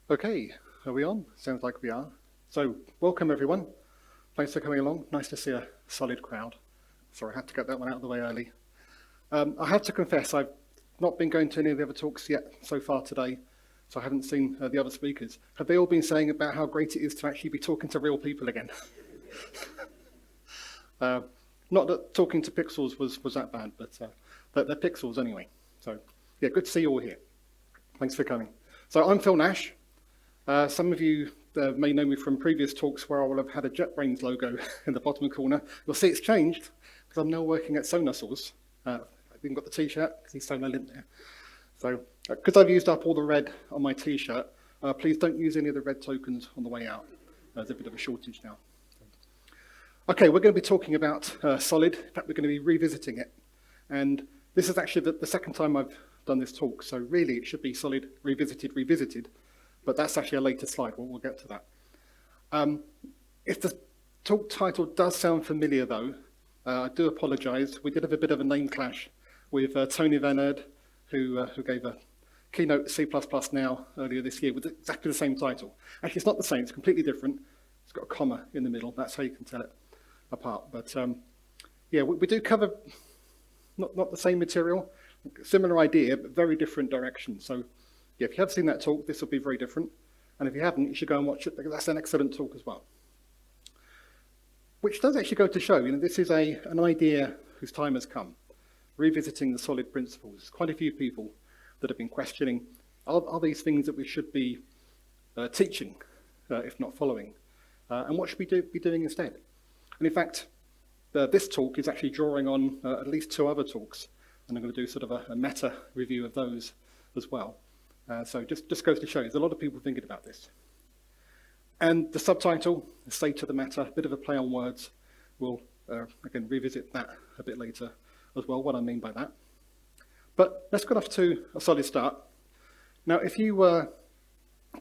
Okay, are we on? Sounds like we are. So, welcome everyone. Thanks for coming along. Nice to see a solid crowd. Sorry, I had to get that one out of the way early. I have to confess, I've not been going to any of the other talks yet so far today, so I haven't seen the other speakers. Have they all been saying about how great it is to actually be talking to real people again? Not that talking to pixels was that bad, but they're pixels anyway. So, yeah, good to see you all here. Thanks for coming. So, I'm Phil Nash. Some of you may know me from previous talks where I will have had a JetBrains logo in the bottom corner. You'll see it's changed because I'm now working at Sonar Source. I've even got the t-shirt because he's Sonar lint there. So because I've used up all the red on my t-shirt, please don't use any of the red tokens on the way out. There's a bit of a shortage now. Okay, we're going to be talking about Solid. In fact, we're going to be revisiting it. And this is actually the second time I've done this talk. So really, it should be Solid revisited. But that's actually a later slide. We'll get to that. If the talk title does sound familiar, though, I do apologise. We did have a bit of a name clash with Tony Van Erd, who gave a keynote C++ Now earlier this year with exactly the same title. Actually, it's not the same. It's completely different. It's got a comma in the middle. That's how you can tell it apart. But yeah, we do cover not the same material, similar idea, but very different direction. So yeah, if you have seen that talk, this will be very different. And if you haven't, you should go and watch it because that's an excellent talk as well. Which does actually go to show, this is an idea whose time has come, revisiting the solid principles. There's quite a few people that have been questioning, are these things that we should be teaching, if not following? And what should we be doing instead? And in fact, this talk is actually drawing on at least two other talks, and I'm going to do sort of a meta review of those as well. So just goes to show, there's a lot of people thinking about this. And the subtitle, the state of the matter, a bit of a play on words. We'll, again, revisit that a bit later as well, what I mean by that. But let's get off to a solid start. Now, if you were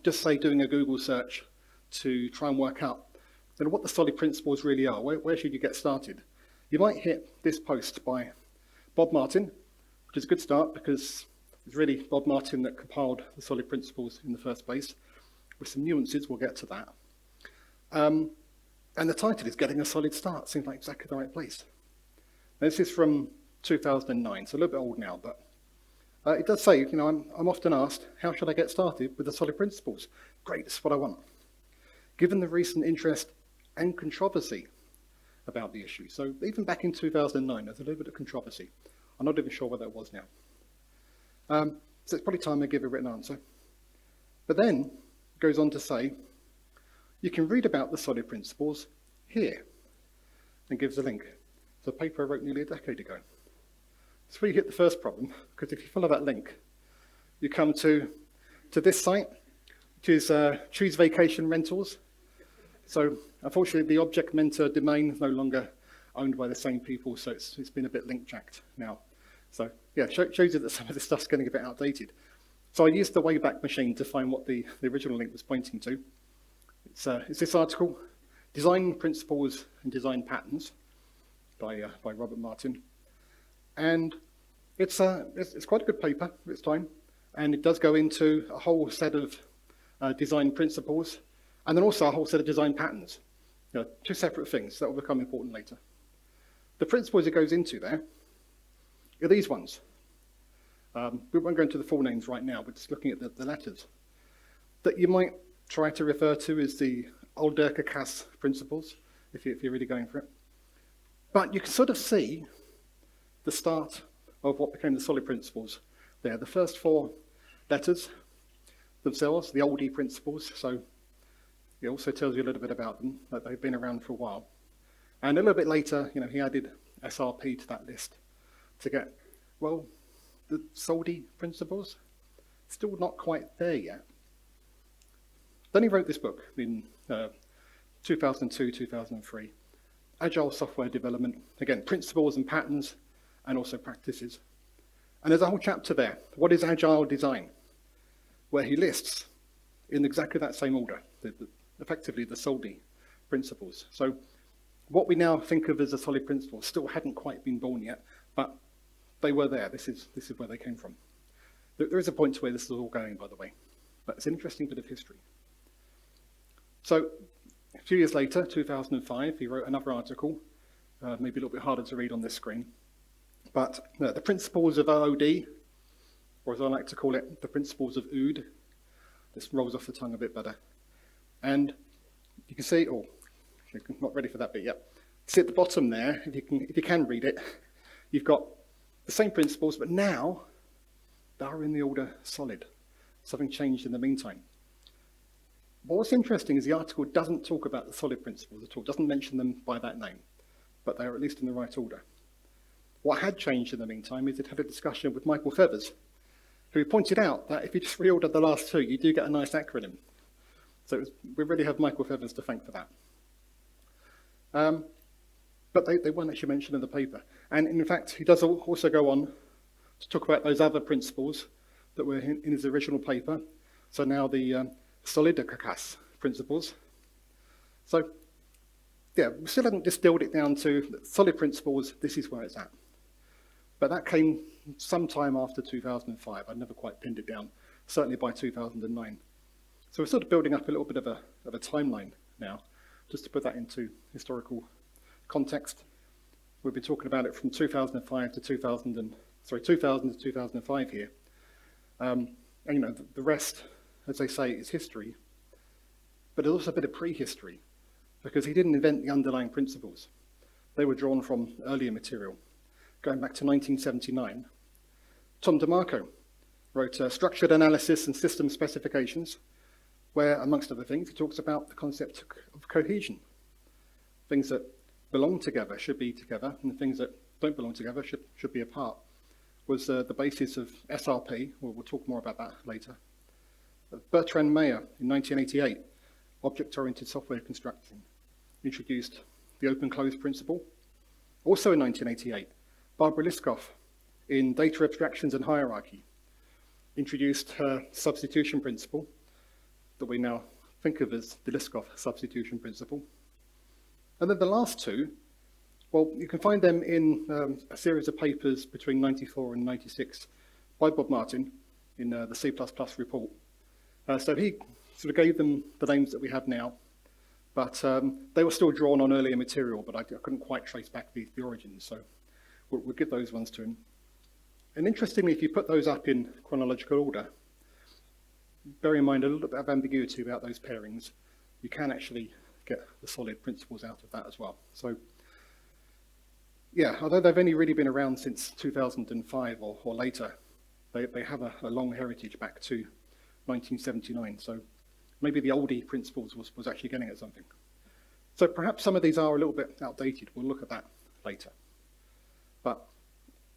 just, say, doing a Google search to try and work out then what the solid principles really are, where should you get started? You might hit this post by Bob Martin, which is a good start because it's really Bob Martin that compiled the solid principles in the first place. With some nuances, we'll get to that. And the title is Getting a Solid Start. Seems like exactly the right place. Now, this is from 2009, so a little bit old now, but it does say, I'm often asked, how should I get started with the solid principles? Great, that's what I want. Given the recent interest and controversy about the issue. So even back in 2009, there's a little bit of controversy. I'm not even sure what that was now. So it's probably time I give a written answer. But then it goes on to say, you can read about the solid principles here, and gives a link. It's a paper I wrote nearly a decade ago. That's where you hit the first problem, because if you follow that link, you come to this site, which is Choose Vacation Rentals. So unfortunately, the object mentor domain is no longer owned by the same people, so it's been a bit link jacked now. So yeah, shows you that some of this stuff's getting a bit outdated. So I used the Wayback Machine to find what the original link was pointing to. It's this article, Design Principles and Design Patterns by Robert Martin. And it's quite a good paper for its time. And it does go into a whole set of design principles and then also a whole set of design patterns. Two separate things that will become important later. The principles it goes into there are these ones. We won't go into the full names right now, we're just looking at the letters. That you might try to refer to as the Alderker-Cass principles, if you're really going for it. But you can sort of see the start of what became the solid principles there. The first four letters themselves, the old E principles, so it also tells you a little bit about them, that they've been around for a while. And a little bit later, he added SRP to that list to get, well, the SOLD principles, still not quite there yet. Then he wrote this book in 2002, 2003, Agile Software Development, again, principles and patterns, and also practices. And there's a whole chapter there, what is Agile design, where he lists in exactly that same order, effectively the SOLD principles. So what we now think of as a solid principle still hadn't quite been born yet, but they were there. This is where they came from. There is a point to where this is all going, by the way. But it's an interesting bit of history. So a few years later, 2005, he wrote another article, maybe a little bit harder to read on this screen. But the principles of OOD, or as I like to call it, the principles of OOD. This rolls off the tongue a bit better. And you can see, I'm not ready for that bit yet. See at the bottom there, if you can read it, you've got the same principles, but now they are in the order solid. Something changed in the meantime. But what's interesting is the article doesn't talk about the solid principles at all, doesn't mention them by that name, but they are at least in the right order. What had changed in the meantime is it had a discussion with Michael Feathers, who pointed out that if you just reorder the last two, you do get a nice acronym. So we really have Michael Feathers to thank for that. But they weren't actually mentioned in the paper. And in fact, he does also go on to talk about those other principles that were in his original paper. So now the Soliditas principles. So yeah, we still haven't distilled it down to solid principles, this is where it's at. But that came sometime after 2005. I never quite pinned it down, certainly by 2009. So we're sort of building up a little bit of a timeline now, just to put that into historical context. We've been talking about it from 2000 to 2005 here. And you know, the rest, as they say, is history. But there's also a bit of prehistory, because he didn't invent the underlying principles. They were drawn from earlier material, going back to 1979. Tom DeMarco wrote Structured Analysis and System Specifications, where, amongst other things, he talks about the concept of cohesion. Things that belong together should be together, and the things that don't belong together should be apart, was the basis of SRP. We'll talk more about that later. Bertrand Meyer, in 1988, Object-Oriented Software Constructing, introduced the open-close principle. Also in 1988, Barbara Liskov, in Data Abstractions and Hierarchy, introduced her substitution principle, that we now think of as the Liskov substitution principle. And then the last two, well, you can find them in a series of papers between 94 and 96 by Bob Martin in the C++ report. So he sort of gave them the names that we have now, but they were still drawn on earlier material, but I couldn't quite trace back the origins, so we'll give those ones to him. And interestingly, if you put those up in chronological order, bear in mind a little bit of ambiguity about those pairings, you can actually get the solid principles out of that as well. So yeah, although they've only really been around since 2005 or later, they have a long heritage back to 1979. So maybe the oldie principles was actually getting at something. So perhaps some of these are a little bit outdated. We'll look at that later. But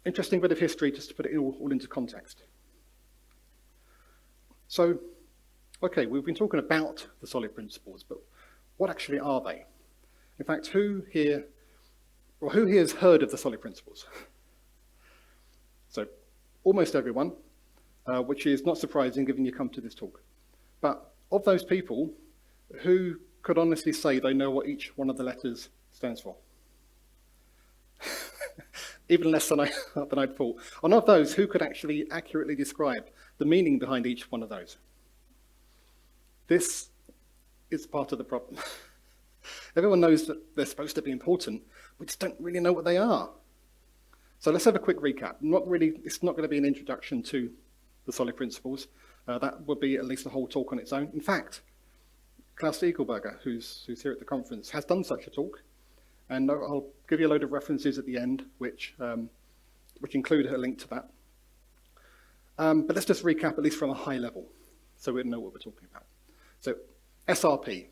interesting bit of history just to put it all into context. So, okay, we've been talking about the solid principles, but what actually are they? In fact, who here has heard of the solid principles? So, almost everyone, which is not surprising given you come to this talk. But of those people, who could honestly say they know what each one of the letters stands for? Even less than I'd thought. And of those, who could actually accurately describe the meaning behind each one of those? This is part of the problem. Everyone knows that they're supposed to be important, we just don't really know what they are. So let's have a quick recap. It's not going to be an introduction to the solid principles. That would be at least a whole talk on its own. In fact, Klaus Eagleberger, who's here at the conference, has done such a talk. And I'll give you a load of references at the end, which include a link to that. But let's just recap, at least from a high level, so we know what we're talking about. So SRP.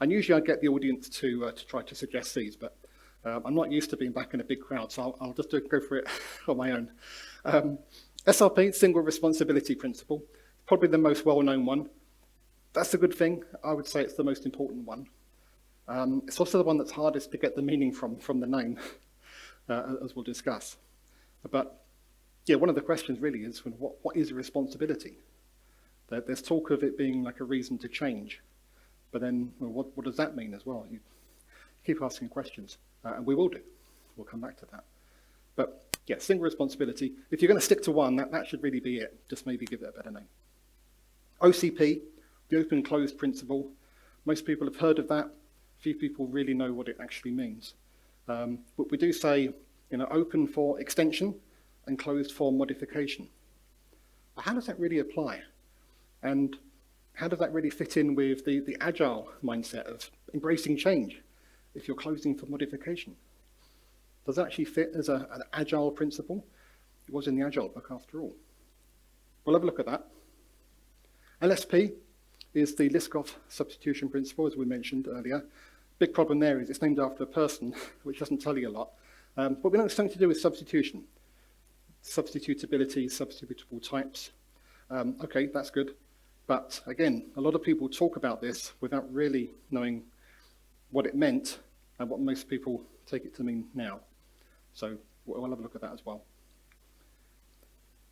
And usually I get the audience to try to suggest these, but I'm not used to being back in a big crowd, so I'll just go for it on my own. SRP, Single Responsibility Principle, probably the most well-known one. That's a good thing. I would say it's the most important one. It's also the one that's hardest to get the meaning from the name, as we'll discuss. But yeah, one of the questions really is, what is a responsibility? There's talk of it being like a reason to change, but then well, what does that mean as well? You keep asking questions, and we will do. We'll come back to that. But yeah, single responsibility. If you're going to stick to one, that should really be it. Just maybe give it a better name. OCP, the open closed principle. Most people have heard of that. Few people really know what it actually means. But we do say, open for extension and closed for modification. But how does that really apply? And how does that really fit in with the agile mindset of embracing change if you're closing for modification? Does that actually fit as an agile principle? It was in the agile book after all. We'll have a look at that. LSP is the Liskov substitution principle, as we mentioned earlier. Big problem there is it's named after a person, which doesn't tell you a lot. But we know it's something to do with substitution. Substitutability, substitutable types. Okay, that's good. But again, a lot of people talk about this without really knowing what it meant and what most people take it to mean now. So we'll have a look at that as well.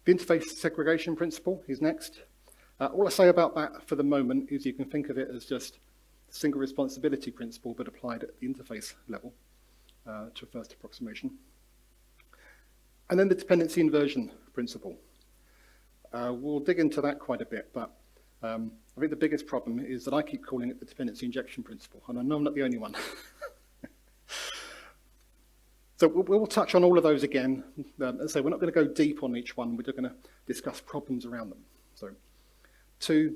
The interface segregation principle is next. All I say about that for the moment is you can think of it as just a single responsibility principle, but applied at the interface level to a first approximation. And then the dependency inversion principle. We'll dig into that quite a bit, but I think the biggest problem is that I keep calling it the dependency injection principle, and I know I'm not the only one. So we'll touch on all of those again. As I say, we're not going to go deep on each one. We're just going to discuss problems around them. So to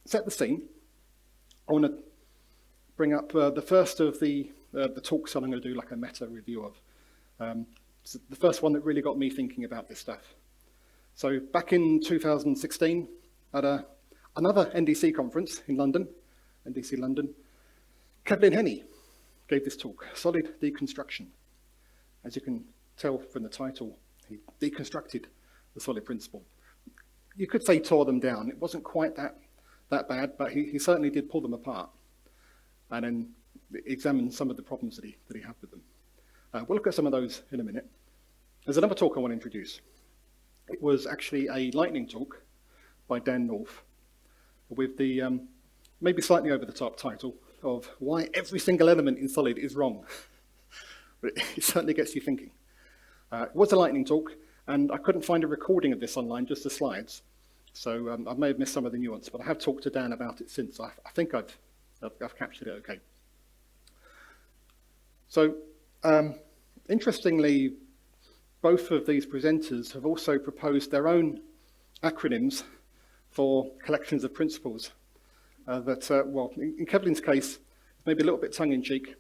set the scene, I want to bring up the first of the talks that I'm going to do like a meta review of. So the first one that really got me thinking about this stuff. So back in 2016, at another NDC conference in London, NDC London, Kevlin Henney gave this talk, Solid Deconstruction. As you can tell from the title, he deconstructed the solid principle. You could say tore them down. It wasn't quite that bad, but he certainly did pull them apart and then examine some of the problems that he had with them. We'll look at some of those in a minute. There's another talk I want to introduce. It was actually a lightning talk by Dan North with the maybe slightly over the top title of Why Every Single Element in Solid is Wrong. But it certainly gets you thinking. It was a lightning talk, and I couldn't find a recording of this online, just the slides. So I may have missed some of the nuance, but I have talked to Dan about it since. I think I've captured it okay. So interestingly, both of these presenters have also proposed their own acronyms for collections of principles that, well, in Kevlin's case, maybe a little bit tongue-in-cheek,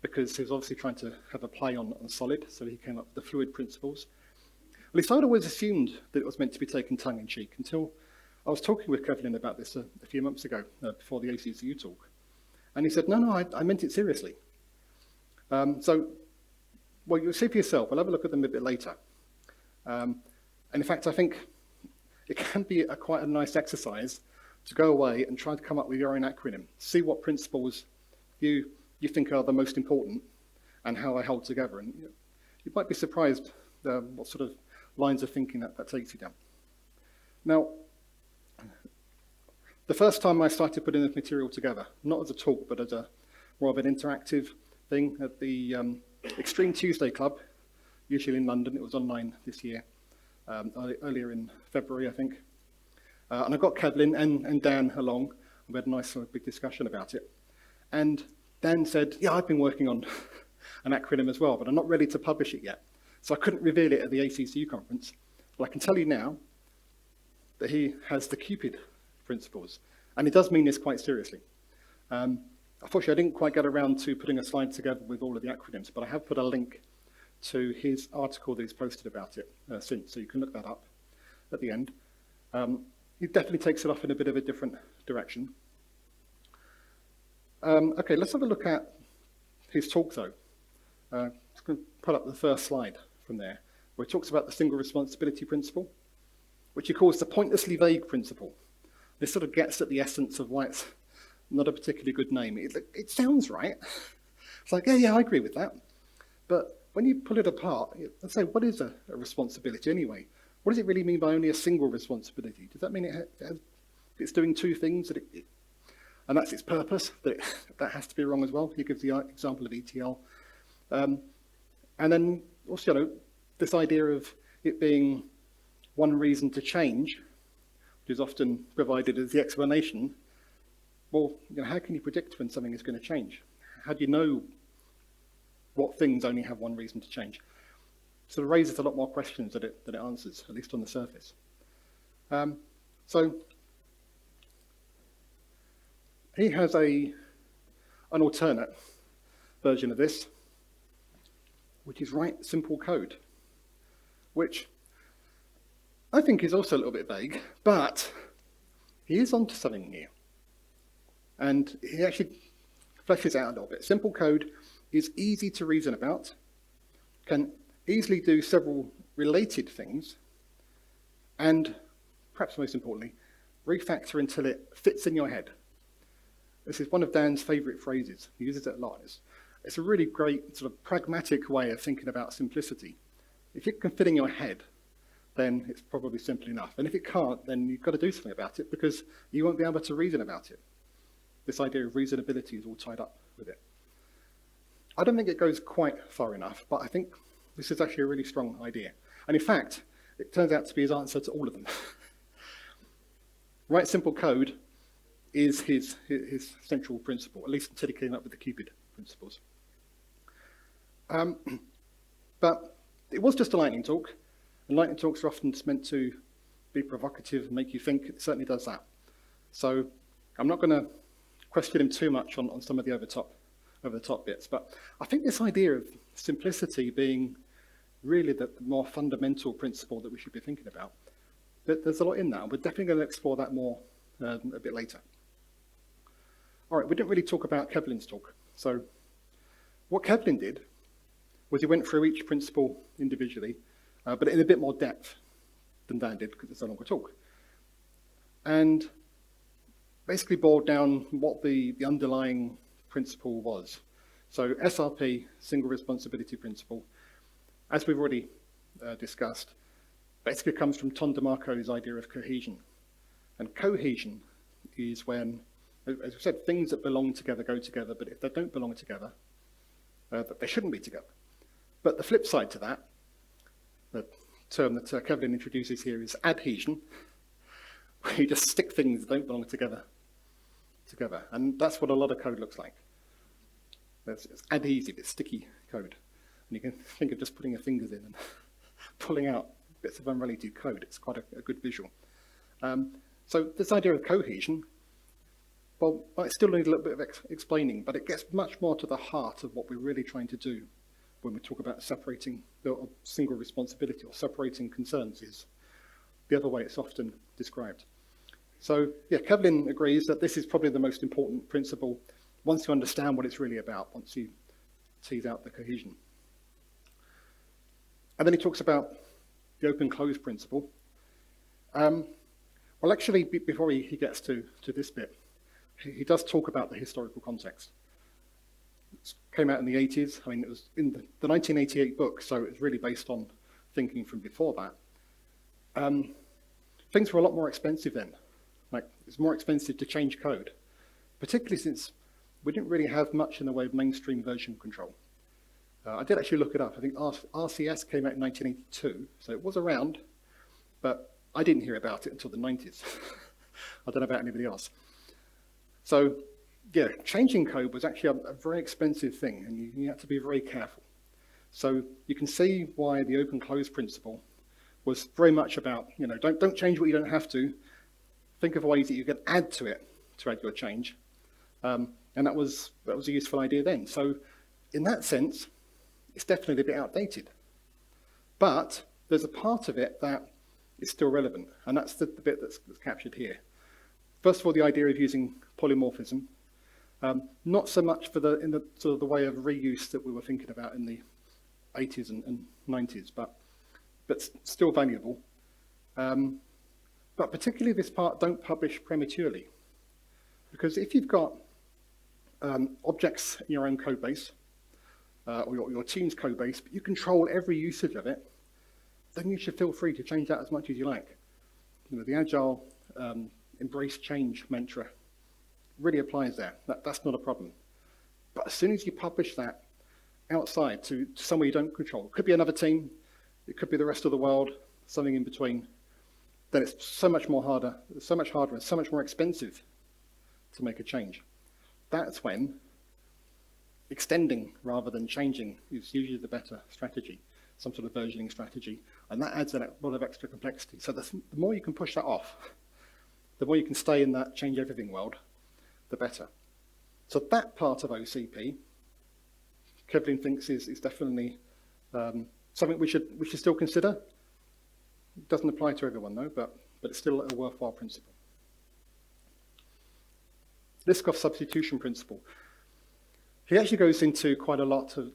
because he was obviously trying to have a play on solid, so he came up with the fluid principles. At least I'd always assumed that it was meant to be taken tongue-in-cheek until I was talking with Kevlin about this a few months ago, before the ACCU talk. And he said, no, I meant it seriously. So, well, you'll see for yourself. We'll have a look at them a bit later. And in fact, I think it can be quite a nice exercise to go away and try to come up with your own acronym. See what principles you think are the most important and how they hold together. And you might be surprised what sort of lines of thinking that takes you down. Now, the first time I started putting this material together, not as a talk, but as more of an interactive thing at the Extreme Tuesday Club, usually in London. It was online this year, earlier in February, I think. And I got Kevlin and Dan along. We had a nice big discussion about it. And Dan said, yeah, I've been working on an acronym as well, but I'm not ready to publish it yet. So I couldn't reveal it at the ACCU conference. But I can tell you now that he has the Cupid principles. And he does mean this quite seriously. Unfortunately, I didn't quite get around to putting a slide together with all of the acronyms, but I have put a link to his article that he's posted about it since, so you can look that up at the end. He definitely takes it off in a bit of a different direction. Okay, let's have a look at his talk, though. I'm just going to put up the first slide from there, where he talks about the single responsibility principle, which he calls the pointlessly vague principle. This sort of gets at the essence of why it's not a particularly good name. It sounds right. It's like, yeah, I agree with that. But when you pull it apart, let's say, what is a responsibility anyway? What does it really mean by only a single responsibility? Does that mean it's doing two things, and that's its purpose, that has to be wrong as well? He gives the example of ETL. And then also, this idea of it being one reason to change is often provided as the explanation. Well, how can you predict when something is going to change? How do you know what things only have one reason to change? So it raises a lot more questions than it answers, at least on the surface. So he has an alternate version of this, which is write simple code, which I think is also a little bit vague, but he is onto something here. And he actually fleshes out a little bit. Simple code is easy to reason about, can easily do several related things, and perhaps most importantly, refactor until it fits in your head. This is one of Dan's favourite phrases. He uses it a lot. It's a really great sort of pragmatic way of thinking about simplicity. If it can fit in your head, then it's probably simple enough. And if it can't, then you've got to do something about it because you won't be able to reason about it. This idea of reasonability is all tied up with it. I don't think it goes quite far enough, but I think this is actually a really strong idea. And in fact, it turns out to be his answer to all of them. Write simple code is his central principle, at least until he came up with the Cupid principles. But it was just a lightning talk, and lightning talks are often just meant to be provocative and make you think. It certainly does that. So I'm not going to question him too much on some of the over the top bits, but I think this idea of simplicity being really the more fundamental principle that we should be thinking about, there's a lot in that, and we're definitely going to explore that more a bit later. All right, we didn't really talk about Kevlin's talk. So what Kevlin did was he went through each principle individually, but in a bit more depth than Dan did because it's a longer talk. And basically boiled down what the underlying principle was. So SRP, Single Responsibility Principle, as we've already discussed, basically comes from Tom DeMarco's idea of cohesion. And cohesion is when, as we said, things that belong together go together, but if they don't belong together, they shouldn't be together. But the flip side to that, the term that Kevlin introduces here is adhesion, where you just stick things that don't belong together. And that's what a lot of code looks like. It's adhesive, it's sticky code. And you can think of just putting your fingers in and pulling out bits of unrelated code. It's quite a good visual. So this idea of cohesion, well, it still needs a little bit of explaining, but it gets much more to the heart of what we're really trying to do when we talk about separating the single responsibility or separating concerns is the other way it's often described. So, yeah, Kevlin agrees that this is probably the most important principle once you understand what it's really about, once you tease out the cohesion. And then he talks about the open-close principle. Well, actually, before he gets to this bit, he does talk about the historical context. It came out in the 80s. I mean, it was in the 1988 book, so it was really based on thinking from before that. Things were a lot more expensive then. Like, it's more expensive to change code, particularly since we didn't really have much in the way of mainstream version control. I did actually look it up. I think RCS came out in 1982, so it was around, but I didn't hear about it until the 90s. I don't know about anybody else. So, yeah, changing code was actually a very expensive thing, and you had to be very careful. So you can see why the open-close principle was very much about, don't change what you don't have to. Think of ways that you can add to it to add your change. And that was a useful idea then. So in that sense, it's definitely a bit outdated. But there's a part of it that is still relevant, and that's the bit that's captured here. First of all, the idea of using polymorphism, not so much in the sort of the way of reuse that we were thinking about in the 80s and 90s, but still valuable. But particularly this part, don't publish prematurely. Because if you've got objects in your own code base, or your team's code base, but you control every usage of it, then you should feel free to change that as much as you like. The agile embrace change mantra really applies there. That's not a problem. But as soon as you publish that outside to somewhere you don't control, it could be another team, it could be the rest of the world, something in between, then it's so much harder and so much more expensive to make a change. That's when extending rather than changing is usually the better strategy, some sort of versioning strategy, and that adds a lot of extra complexity. So the more you can push that off, the more you can stay in that change everything world, the better. So that part of OCP, Kevlin thinks is definitely something we should still consider. It doesn't apply to everyone though, but it's still a worthwhile principle. Liskov substitution principle. He actually goes into quite a lot of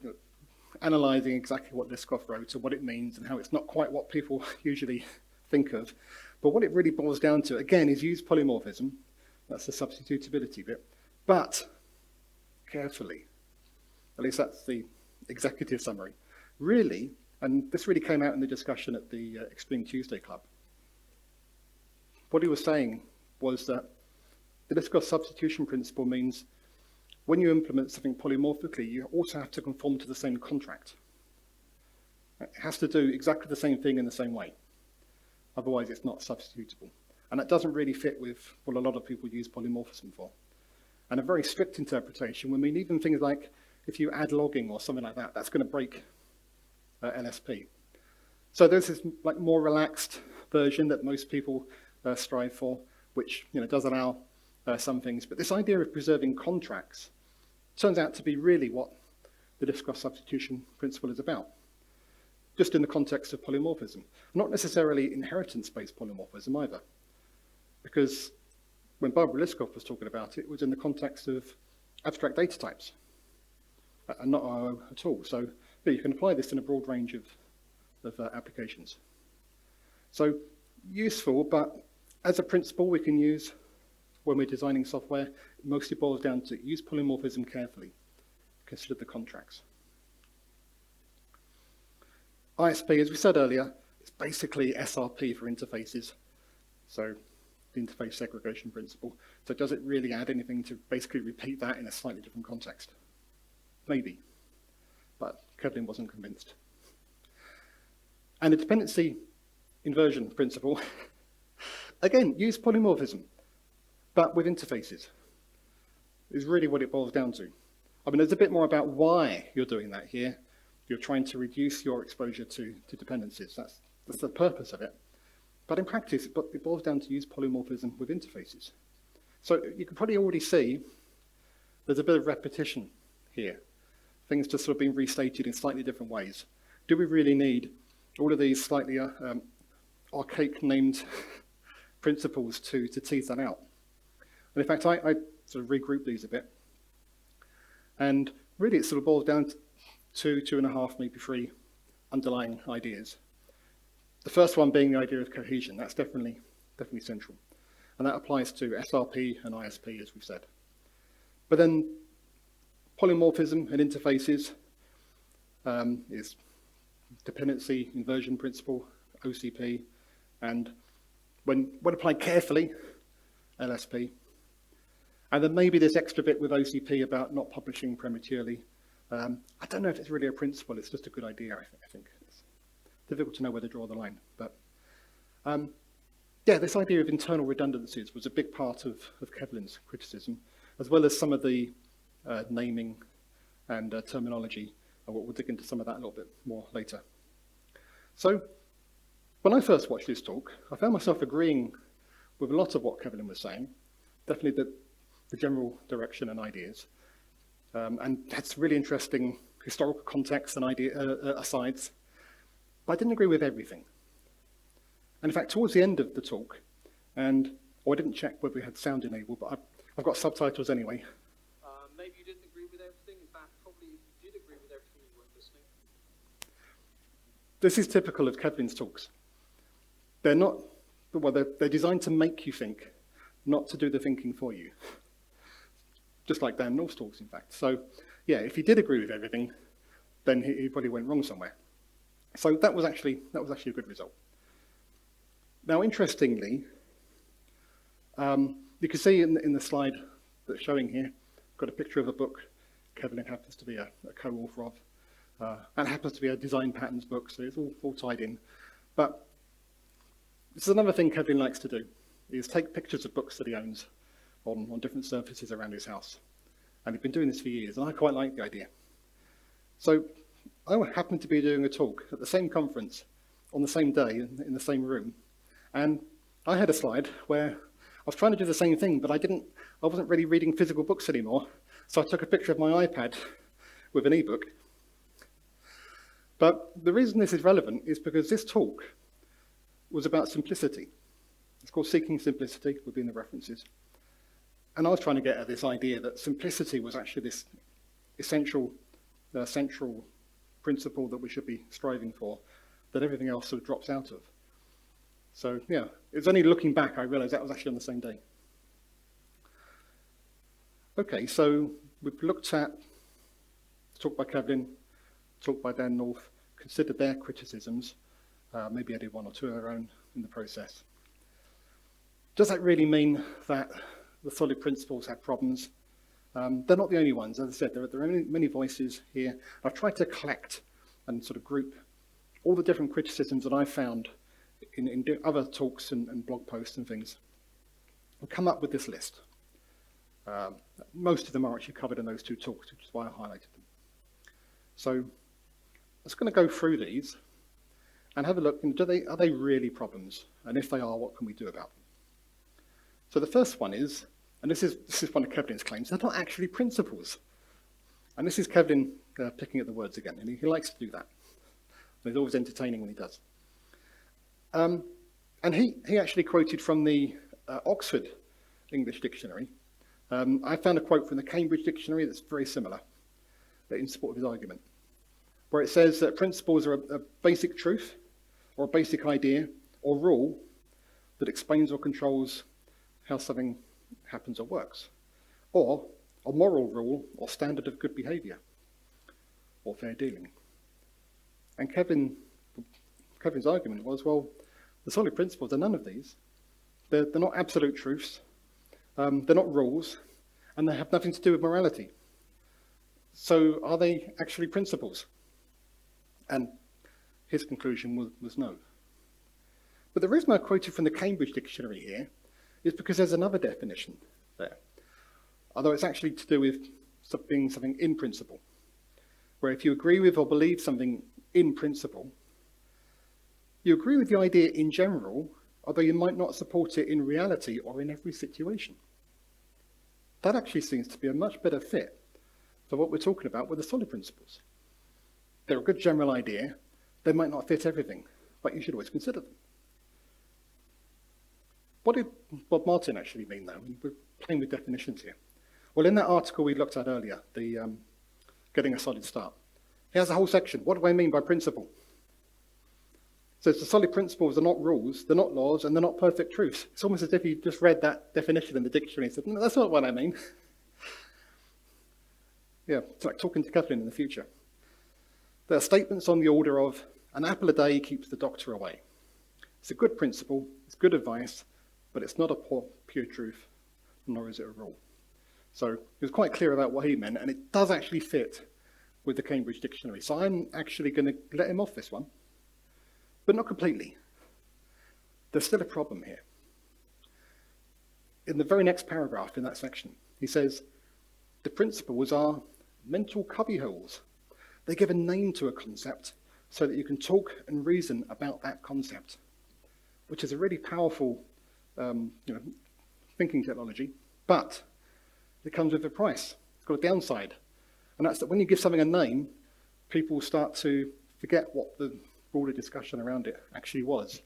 analysing exactly what Liskov wrote and what it means and how it's not quite what people usually think of. But what it really boils down to, again, is use polymorphism. That's the substitutability bit. But carefully. At least that's the executive summary. Really, and this really came out in the discussion at the Extreme Tuesday Club, what he was saying was that the Liskov substitution principle means when you implement something polymorphically, you also have to conform to the same contract. It has to do exactly the same thing in the same way. Otherwise, it's not substitutable. And that doesn't really fit with what a lot of people use polymorphism for. And a very strict interpretation would mean even things like if you add logging or something like that, that's going to break LSP. So there's this like more relaxed version that most people strive for, which does allow some things. But this idea of preserving contracts turns out to be really what the Liskov substitution principle is about, just in the context of polymorphism. Not necessarily inheritance-based polymorphism either, because when Barbara Liskov was talking about it, it was in the context of abstract data types, and not RO at all. So you can apply this in a broad range of applications. So useful, but as a principle we can use when we're designing software. It mostly boils down to use polymorphism carefully. Consider the contracts. ISP, as we said earlier, is basically SRP for interfaces. So the interface segregation principle. So does it really add anything to basically repeat that in a slightly different context? Maybe, but Kevlin wasn't convinced. And the dependency inversion principle, again, use polymorphism, but with interfaces, is really what it boils down to. I mean, there's a bit more about why you're doing that here. You're trying to reduce your exposure to dependencies. That's the purpose of it. But in practice, it boils down to use polymorphism with interfaces. So you can probably already see there's a bit of repetition here. Things just sort of being restated in slightly different ways. Do we really need all of these slightly archaic named principles to tease that out? And in fact, I sort of regrouped these a bit. And really it sort of boils down to 2.5, maybe 3 underlying ideas. The first one being the idea of cohesion. That's definitely central. And that applies to SRP and ISP, as we've said. But then polymorphism and interfaces is dependency inversion principle, OCP, and when applied carefully, LSP. And then maybe this extra bit with OCP about not publishing prematurely. I don't know if it's really a principle, it's just a good idea, I think. It's difficult to know where to draw the line. But yeah, this idea of internal redundancies was a big part of Kevlin's criticism, as well as some of the naming and terminology. And we'll dig into some of that a little bit more later. So when I first watched this talk, I found myself agreeing with a lot of what Kevlin was saying, definitely the general direction and ideas. And that's really interesting historical context and asides. But I didn't agree with everything. And in fact, towards the end of the talk, I didn't check whether we had sound enabled, but I've got subtitles anyway. Maybe you didn't agree with everything. In fact, probably if you did agree with everything, you weren't listening. This is typical of Kevlin's talks. They're designed to make you think, not to do the thinking for you. Just like Dan North's talks, in fact. So, yeah, if he did agree with everything, then he probably went wrong somewhere. So that was actually a good result. Now, interestingly, you can see in the slide that's showing here, got a picture of a book Kevlin happens to be a co-author of, and happens to be a design patterns book, so it's all tied in. But This is another thing Kevin likes to do, is take pictures of books that he owns on different surfaces around his house. And he's been doing this for years, and I quite like the idea. So I happened to be doing a talk at the same conference on the same day in the same room, and I had a slide where I was trying to do the same thing, but I wasn't really reading physical books anymore, so I took a picture of my iPad with an ebook. But the reason this is relevant is because this talk was about simplicity. It's called Seeking Simplicity, would be in the references. And I was trying to get at this idea that simplicity was actually this essential, central principle that we should be striving for, that everything else sort of drops out of. So yeah, it's only looking back I realized that was actually on the same day. Okay, so we've looked at talk by Kevin, talk by Dan North, considered their criticisms, maybe added one or two of their own in the process. Does that really mean that the solid principles have problems? They're not the only ones. As I said, there are many voices here. I've tried to collect and sort of group all the different criticisms that I've found in other talks and blog posts and things, and come up with this list. Most of them are actually covered in those two talks, which is why I highlighted them. So I'm just going to go through these and have a look. Are they really problems? And if they are, what can we do about them? So the first one is, and this is one of Kevin's claims, they're not actually principles. And this is Kevin picking at the words again, and he likes to do that. He's always entertaining when he does. And he actually quoted from the Oxford English Dictionary. I found a quote from the Cambridge Dictionary that's very similar in support of his argument, where it says that principles are a basic truth or a basic idea or rule that explains or controls how something happens or works, or a moral rule or standard of good behaviour or fair dealing. And Kevin's argument was, well, the solid principles are none of these. They're not absolute truths, they're not rules, and they have nothing to do with morality. So are they actually principles? And his conclusion was no. But the reason I quoted from the Cambridge Dictionary here is because there's another definition there, although it's actually to do with being something in principle, where if you agree with or believe something in principle, you agree with the idea in general, although you might not support it in reality or in every situation. That actually seems to be a much better fit for what we're talking about with the solid principles. They're a good general idea. They might not fit everything, but you should always consider them. What did Bob Martin actually mean, though? We're playing with definitions here. Well, in that article we looked at earlier, the Getting a Solid Start, he has a whole section. What do I mean by principle? So the solid principles are not rules, they're not laws, and they're not perfect truths. It's almost as if you just read that definition in the dictionary and said, no, that's not what I mean. Yeah, it's like talking to Kathleen in the future. There are statements on the order of, an apple a day keeps the doctor away. It's a good principle, it's good advice, but it's not a pure truth, nor is it a rule. So he was quite clear about what he meant, and it does actually fit with the Cambridge Dictionary. So I'm actually going to let him off this one, but not completely. There's still a problem here. In the very next paragraph in that section, he says, the principles are mental cubbyholes. They give a name to a concept so that you can talk and reason about that concept, which is a really powerful thinking technology, but it comes with a price. It's got a downside, and that's that when you give something a name, people start to forget what the broader discussion around it actually was,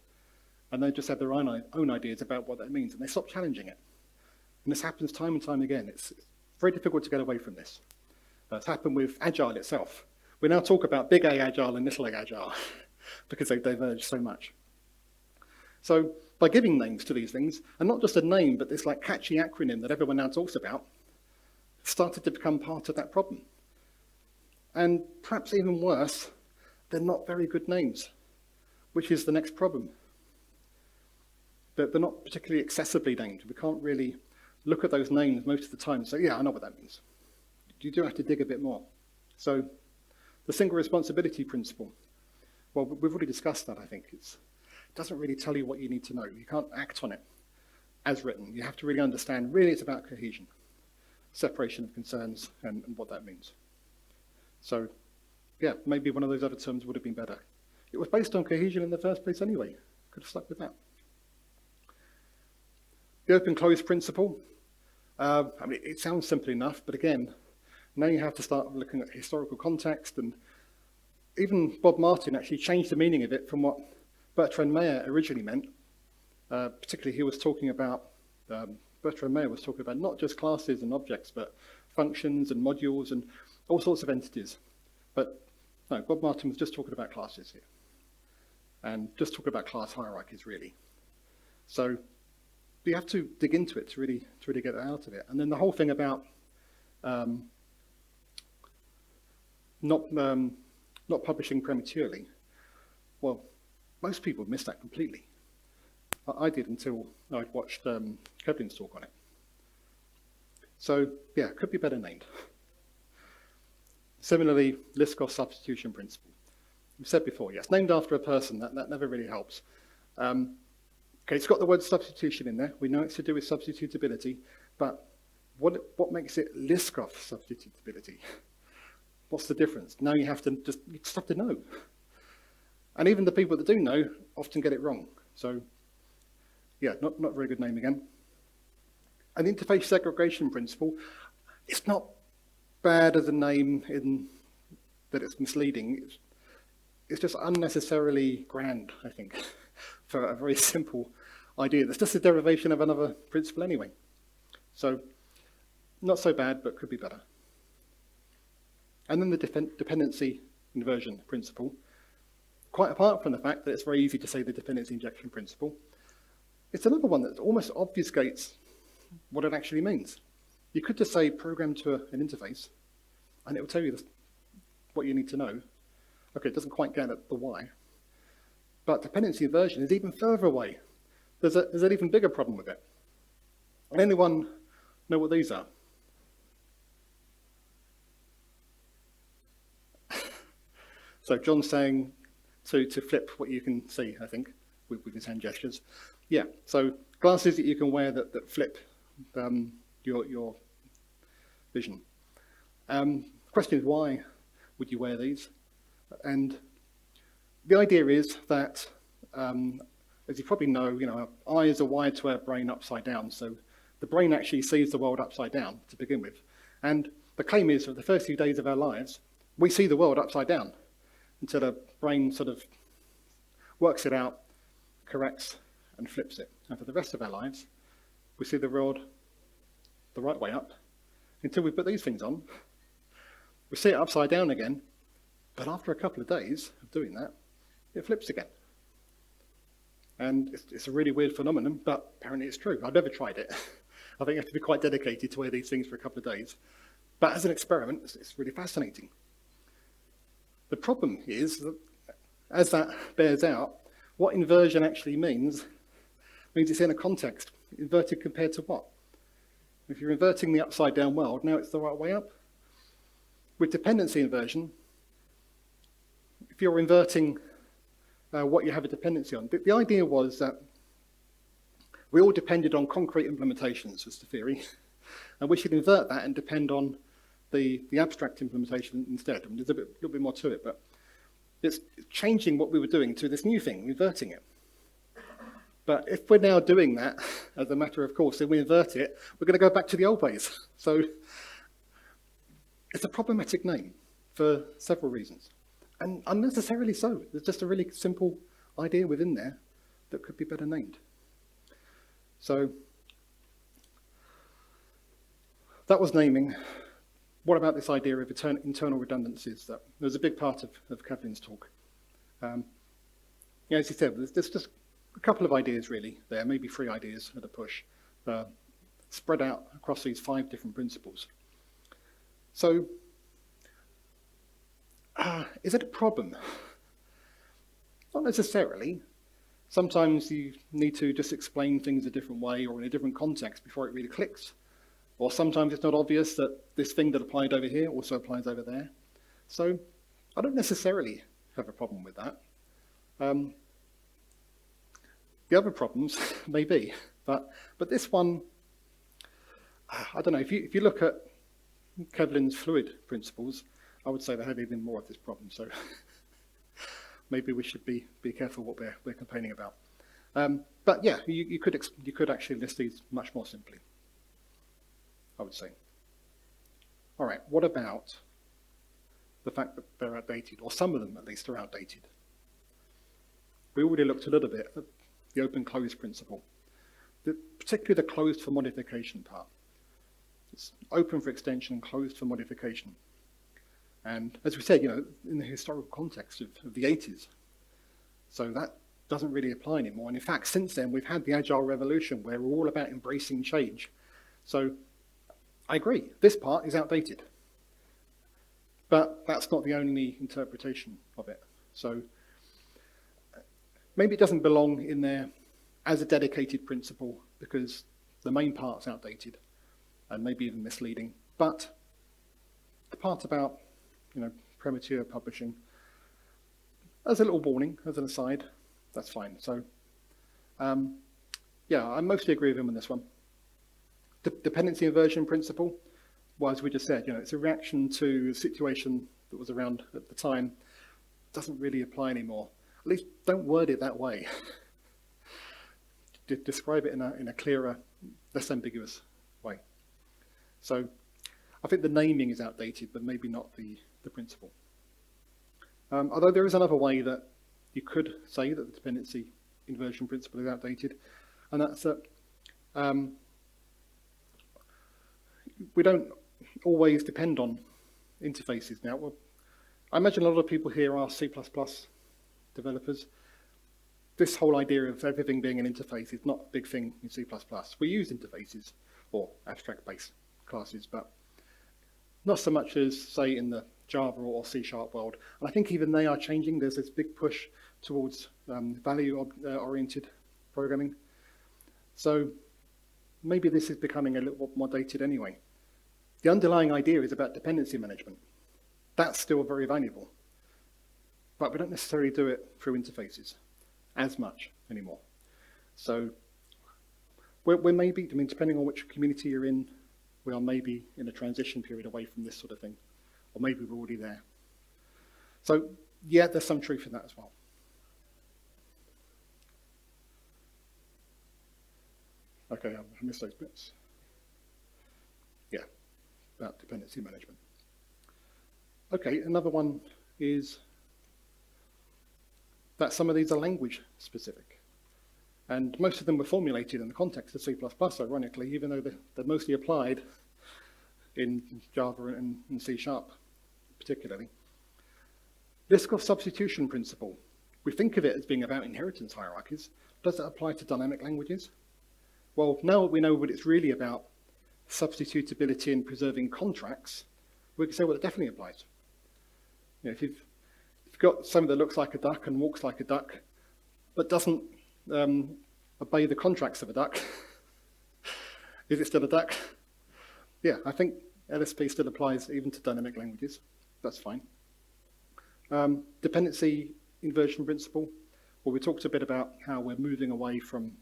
and they just have their own ideas about what that means, and they stop challenging it. And this happens time and time again. It's very difficult to get away from this. It's happened with Agile itself. We now talk about big A Agile and little A Agile because they diverge so much. So by giving names to these things, and not just a name, but this like catchy acronym that everyone now talks about, started to become part of that problem. And perhaps even worse, they're not very good names, which is the next problem. They're not particularly accessibly named. We can't really look at those names most of the time and say, yeah, I know what that means. You do have to dig a bit more. So the single responsibility principle, well, we've already discussed that, I think. It's doesn't really tell you what you need to know. You can't act on it as written. You have to really understand, really it's about cohesion, separation of concerns, and what that means. So, yeah, maybe one of those other terms would have been better. It was based on cohesion in the first place anyway. Could have stuck with that. The open-close principle. I mean, it sounds simple enough, but again, now you have to start looking at historical context, and even Bob Martin actually changed the meaning of it from what Bertrand Meyer originally meant. Particularly, he was talking about, Bertrand Meyer was talking about not just classes and objects, but functions and modules and all sorts of entities. But no, Bob Martin was just talking about classes here, and just talking about class hierarchies, really. So you have to dig into it to really get out of it. And then the whole thing about not publishing prematurely. Well, most people miss that completely. I did until I'd watched Kevin's talk on it. So yeah, could be better named. Similarly, Liskov substitution principle. We've said before, yes, named after a person, that never really helps. Okay, it's got the word substitution in there. We know it's to do with substitutability, but what makes it Liskov substitutability? What's the difference? Now you just have to know. And even the people that do know often get it wrong. So yeah, not a very good name again. An interface segregation principle, it's not bad as a name in that it's misleading. It's just unnecessarily grand, I think, for a very simple idea. That's just a derivation of another principle anyway. So not so bad, but could be better. And then the dependency inversion principle. Quite apart from the fact that it's very easy to say the dependency injection principle, it's another one that almost obfuscates what it actually means. You could just say program to an interface, and it will tell you what you need to know. Okay, it doesn't quite get at the why. But dependency inversion is even further away. There's an even bigger problem with it. Anyone know what these are? So John's saying to flip what you can see, I think, with his hand gestures. Yeah, so glasses that you can wear that flip your vision. Question is, why would you wear these? And the idea is that, as you probably know, our eyes are wired to our brain upside down, so the brain actually sees the world upside down to begin with. And the claim is that the first few days of our lives, we see the world upside down until the brain sort of works it out, corrects, and flips it. And for the rest of our lives, we see the world the right way up until we put these things on. We see it upside down again, but after a couple of days of doing that, it flips again. And it's a really weird phenomenon, but apparently it's true. I've never tried it. I think you have to be quite dedicated to wear these things for a couple of days. But as an experiment, it's really fascinating. The problem is that as that bears out, what inversion actually means it's in a context. Inverted compared to what? If you're inverting the upside down world, now it's the right way up. With dependency inversion, if you're inverting what you have a dependency on, the idea was that we all depended on concrete implementations, was the theory, and we should invert that and depend on the abstract implementation instead. I mean, there's a little bit more to it, but it's changing what we were doing to this new thing, inverting it. But if we're now doing that as a matter of course, and we invert it, we're going to go back to the old ways. So it's a problematic name for several reasons, and unnecessarily so. There's just a really simple idea within there that could be better named. So that was naming. What about this idea of internal redundancies? That was a big part of Kevin's talk. As he said, there's just a couple of ideas really there, maybe 3 ideas at a push, spread out across these 5 different principles. So, is it a problem? Not necessarily. Sometimes you need to just explain things a different way or in a different context before it really clicks. Or sometimes it's not obvious that this thing that applied over here also applies over there. So I don't necessarily have a problem with that. The other problems, maybe, but this one, I don't know, if you look at Kevlin's fluid principles, I would say they have even more of this problem, so maybe we should be careful what we're complaining about. But yeah, you could actually list these much more simply, I would say. All right, what about the fact that they're outdated, or some of them at least are outdated? We already looked a little bit at the open-close principle, particularly the closed for modification part. It's open for extension and closed for modification. And as we said, in the historical context of the 80s, so that doesn't really apply anymore. And in fact, since then, we've had the Agile revolution where we're all about embracing change. So I agree, this part is outdated. But that's not the only interpretation of it. So maybe it doesn't belong in there as a dedicated principle because the main part's outdated and maybe even misleading. But the part about, premature publishing, as a little warning, as an aside, that's fine. So, yeah, I mostly agree with him on this one. The dependency inversion principle, well, as we just said, it's a reaction to a situation that was around at the time. Doesn't really apply anymore. At least don't word it that way. Describe it in a clearer, less ambiguous way. So I think the naming is outdated, but maybe not the principle. Although there is another way that you could say that the dependency inversion principle is outdated, and that's that we don't always depend on interfaces now. Well, I imagine a lot of people here are C++ developers. This whole idea of everything being an interface is not a big thing in C++. We use interfaces or abstract-based classes, but not so much as, say, in the Java or C# world. And I think even they are changing. There's this big push towards value-oriented programming. So maybe this is becoming a little more dated anyway. The underlying idea is about dependency management. That's still very valuable. But we don't necessarily do it through interfaces as much anymore. So we're maybe, depending on which community you're in, we are maybe in a transition period away from this sort of thing. Or maybe we're already there. So yeah, there's some truth in that as well. Okay, I missed those bits. Yeah, about dependency management. Okay, another one is that some of these are language specific. And most of them were formulated in the context of C++, ironically, even though they're mostly applied in Java and C#, particularly. Risk of substitution principle. We think of it as being about inheritance hierarchies. Does it apply to dynamic languages? Well, now that we know what it's really about, substitutability and preserving contracts, we can say, well, it definitely applies. If you've got something that looks like a duck and walks like a duck, but doesn't obey the contracts of a duck, is it still a duck? Yeah, I think LSP still applies even to dynamic languages. That's fine. Dependency inversion principle. Well, we talked a bit about how we're moving away from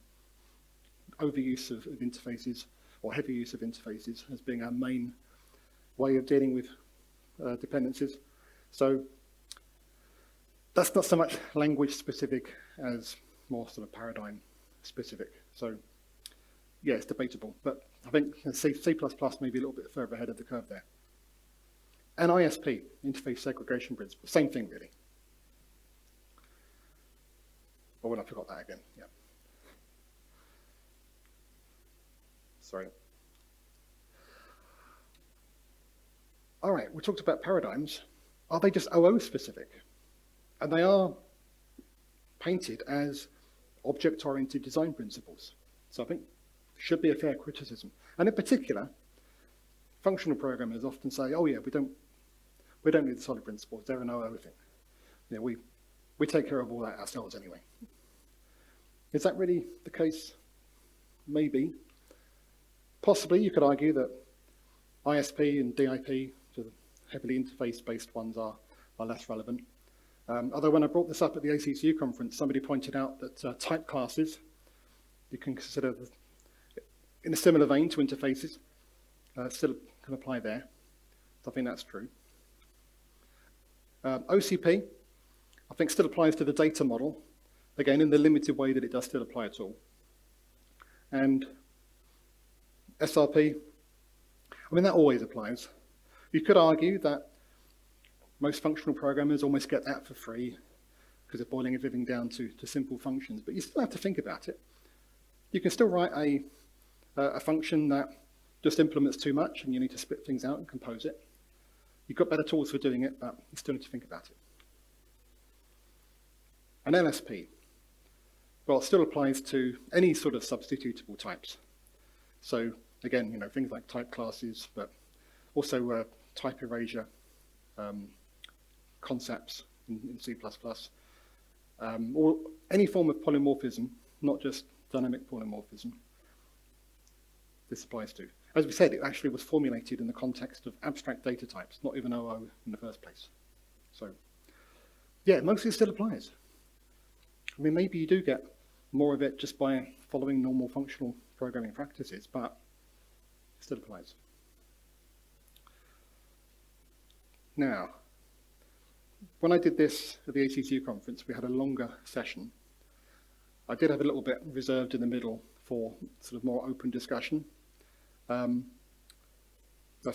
overuse of interfaces or heavy use of interfaces as being our main way of dealing with dependencies. So that's not so much language specific as more sort of paradigm specific. So yeah, it's debatable, but I think C++ may be a little bit further ahead of the curve there. And ISP, interface segregation principle, same thing really. Oh, well, I forgot that again, yeah. Sorry. All right, we talked about paradigms. Are they just OO specific? And they are painted as object-oriented design principles. So I think should be a fair criticism. And in particular, functional programmers often say, oh yeah, we don't need the solid principles, they're an OO thing. We take care of all that ourselves anyway. Is that really the case? Maybe. Possibly you could argue that ISP and DIP, so the heavily interface-based ones, are less relevant. Although when I brought this up at the ACCU conference, somebody pointed out that type classes you can consider, in a similar vein to interfaces, still can apply there. So I think that's true. OCP, I think still applies to the data model, again, in the limited way that it does still apply at all. And SRP, I mean, that always applies. You could argue that most functional programmers almost get that for free because they're boiling everything down to simple functions, but you still have to think about it. You can still write a function that just implements too much and you need to split things out and compose it. You've got better tools for doing it, but you still need to think about it. And LSP, well, it still applies to any sort of substitutable types. So again, you know, things like type classes, but also type erasure concepts in C++, or any form of polymorphism, not just dynamic polymorphism. This applies to. As we said, it actually was formulated in the context of abstract data types, not even OO in the first place. So, yeah, mostly still applies. I mean, maybe you do get more of it just by following normal functional programming practices, but it still applies. Now, when I did this at the ACCU conference, we had a longer session. I did have a little bit reserved in the middle for sort of more open discussion. I've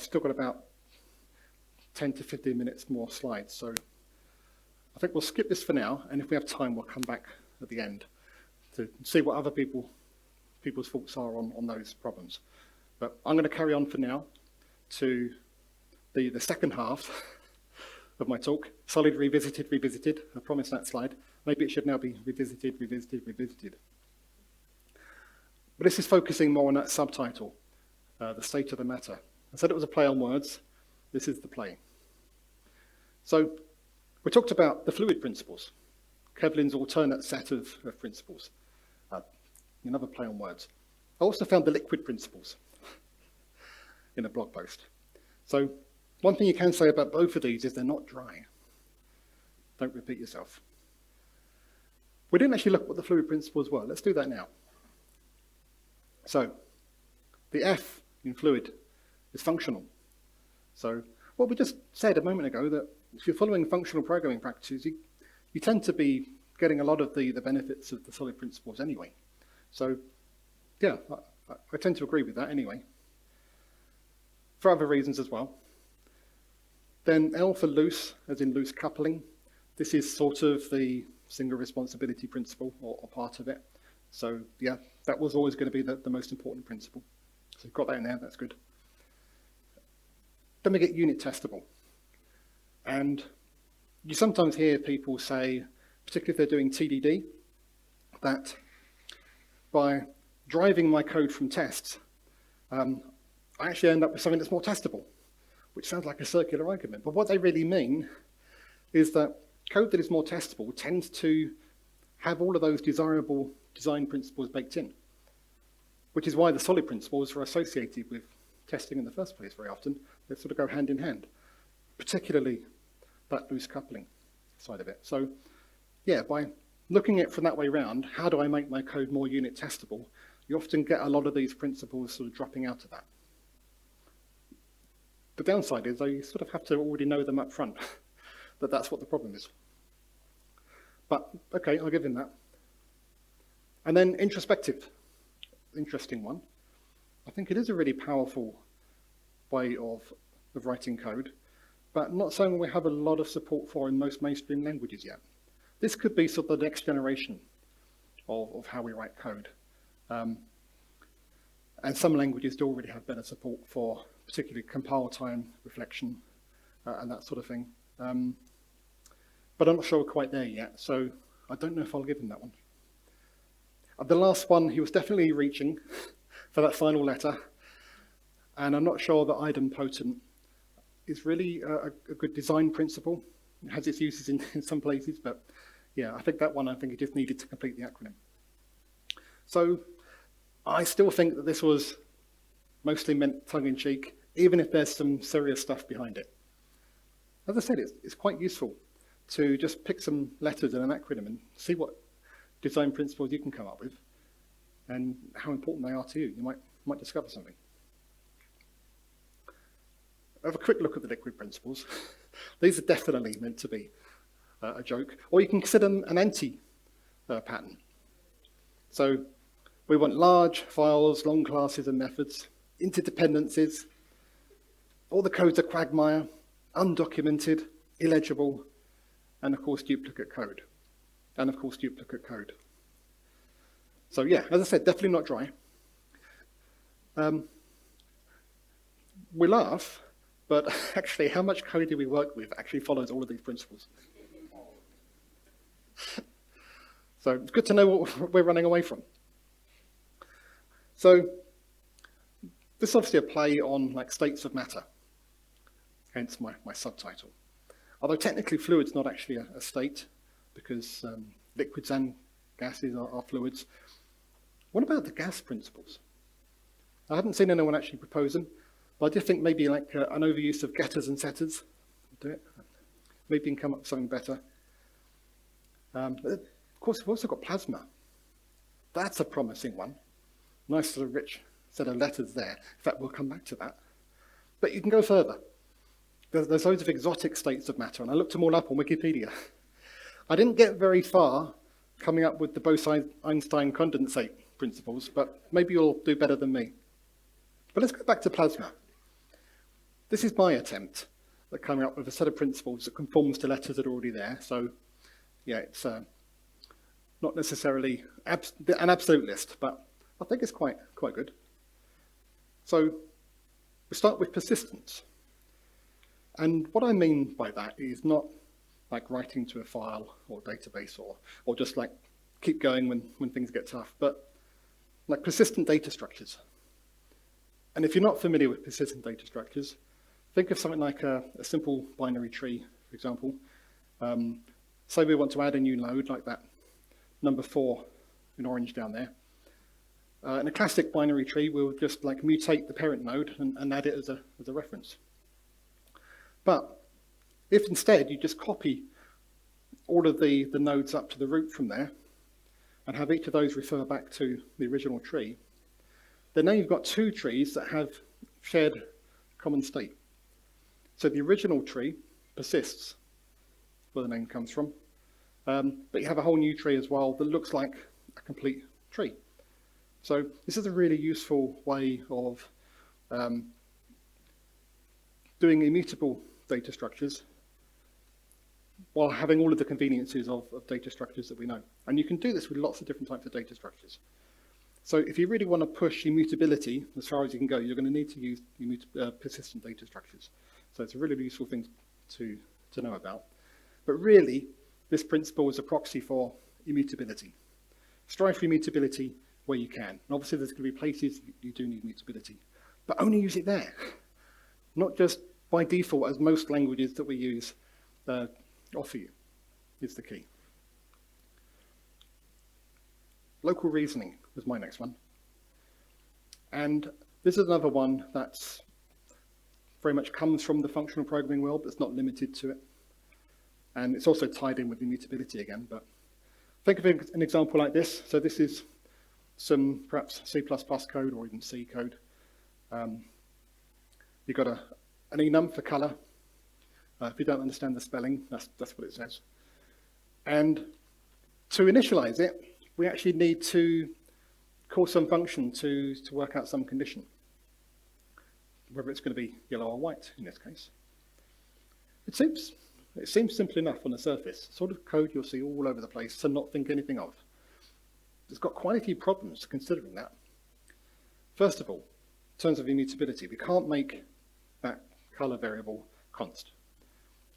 still got about 10 to 15 minutes more slides, so I think we'll skip this for now, and if we have time, we'll come back at the end to see what other people's thoughts are on those problems. But I'm going to carry on for now to the second half of my talk, Solid Revisited, Revisited. I promised that slide. Maybe it should now be Revisited, Revisited, Revisited. But this is focusing more on that subtitle, the state of the matter. I said it was a play on words. This is the play. So we talked about the fluid principles, Kevlin's alternate set of principles, another play on words. I also found the liquid principles in a blog post. So one thing you can say about both of these is they're not dry. Don't repeat yourself. We didn't actually look at what the fluid principles were. Let's do that now. So the F in fluid is functional. So what we just said a moment ago, that if you're following functional programming practices, you tend to be getting a lot of the benefits of the solid principles anyway. So yeah, I tend to agree with that anyway, for other reasons as well. Then L for loose, as in loose coupling. This is sort of the single responsibility principle, or part of it. So yeah, that was always going to be the most important principle. So you've got that in there, that's good. Then we get unit testable. And you sometimes hear people say, particularly if they're doing TDD, that by driving my code from tests, I actually end up with something that's more testable, which sounds like a circular argument. But what they really mean is that code that is more testable tends to have all of those desirable design principles baked in, which is why the solid principles are associated with testing in the first place very often. They sort of go hand in hand, particularly that loose coupling side of it. So yeah, by looking at it from that way round, how do I make my code more unit testable? You often get a lot of these principles sort of dropping out of that. The downside is, though, you sort of have to already know them up front, that that's what the problem is. But okay, I'll give him that. And then introspective, interesting one. I think it is a really powerful way of writing code, but not something we have a lot of support for in most mainstream languages yet. This could be sort of the next generation of how we write code. And some languages do already have better support for particularly compile time, reflection, and that sort of thing. But I'm not sure we're quite there yet, so I don't know if I'll give him that one. The last one, he was definitely reaching for that final letter, and I'm not sure that idempotent is really a good design principle. It has its uses in some places, but yeah, I think that one, he just needed to complete the acronym. So I still think that this was mostly meant tongue-in-cheek, even if there's some serious stuff behind it. As I said, it's quite useful to just pick some letters in an acronym and see what design principles you can come up with. and how important they are to you. You might discover something. Have a quick look at the liquid principles. These are definitely meant to be a joke, or you can consider them an anti-pattern. So we want large files, long classes and methods, interdependencies. All the codes are quagmire, undocumented, illegible, and of course duplicate code. So yeah, as I said, definitely not dry. We laugh, but actually how much code do we work with actually follows all of these principles. So it's good to know what we're running away from. So this is obviously a play on like states of matter, hence my subtitle. Although technically fluid's not actually a state, because liquids and gases are fluids. What about the gas principles? I haven't seen anyone actually propose them, but I do think maybe like an overuse of getters and setters would do it. Maybe you can come up with something better. But of course, we've also got plasma. That's a promising one. Nice sort of rich set of letters there. In fact, we'll come back to that. But you can go further. There's loads of exotic states of matter, and I looked them all up on Wikipedia. I didn't get very far coming up with the Bose-Einstein condensate principles, but maybe you'll do better than me. But let's go back to plasma. This is my attempt at coming up with a set of principles that conforms to letters that are already there. So, yeah, it's not necessarily an absolute list, but I think it's quite good. So we start with persistence. And what I mean by that is not like writing to a file or database or just like keep going when things get tough, but like persistent data structures. And if you're not familiar with persistent data structures, think of something like a simple binary tree, for example. Say we want to add a new node like that number 4 in orange down there. In a classic binary tree, we'll just like mutate the parent node and add it as a reference. But if instead you just copy all of the nodes up to the root from there and have each of those refer back to the original tree, then now you've got 2 trees that have shared common state. So the original tree persists, where the name comes from, but you have a whole new tree as well that looks like a complete tree. So this is a really useful way of doing immutable data structures while having all of the conveniences of data structures that we know. And you can do this with lots of different types of data structures. So if you really want to push immutability as far as you can go, you're going to need to use persistent data structures. So it's a really useful thing to know about. But really, this principle is a proxy for immutability. Strive for immutability where you can. And obviously there's going to be places you do need immutability, but only use it there. Not just by default, as most languages that we use offer you, is the key. Local reasoning was my next one. And this is another one that's very much comes from the functional programming world, but it's not limited to it. And it's also tied in with immutability again, but think of an example like this. So this is some perhaps C++ code or even C code. You've got an enum for color. If you don't understand the spelling, that's what it says. And to initialize it, we actually need to call some function to work out some condition, whether it's going to be yellow or white in this case. It seems simple enough on the surface, sort of code you'll see all over the place and not think anything of. It's got quite a few problems considering that. First of all, in terms of immutability, we can't make that color variable const,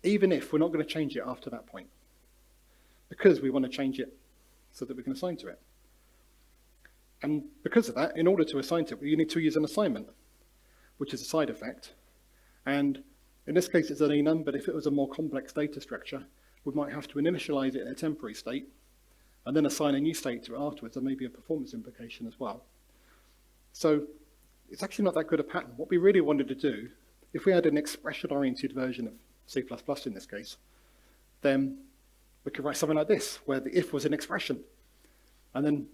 even if we're not going to change it after that point, because we want to change it so that we can assign to it. And because of that, in order to assign to it, you need to use an assignment, which is a side effect. And in this case, it's an enum, but if it was a more complex data structure, we might have to initialize it in a temporary state, and then assign a new state to it afterwards, and maybe a performance implication as well. So it's actually not that good a pattern. What we really wanted to do, if we had an expression-oriented version of C++ in this case, then we could write something like this, where the if was an expression. And then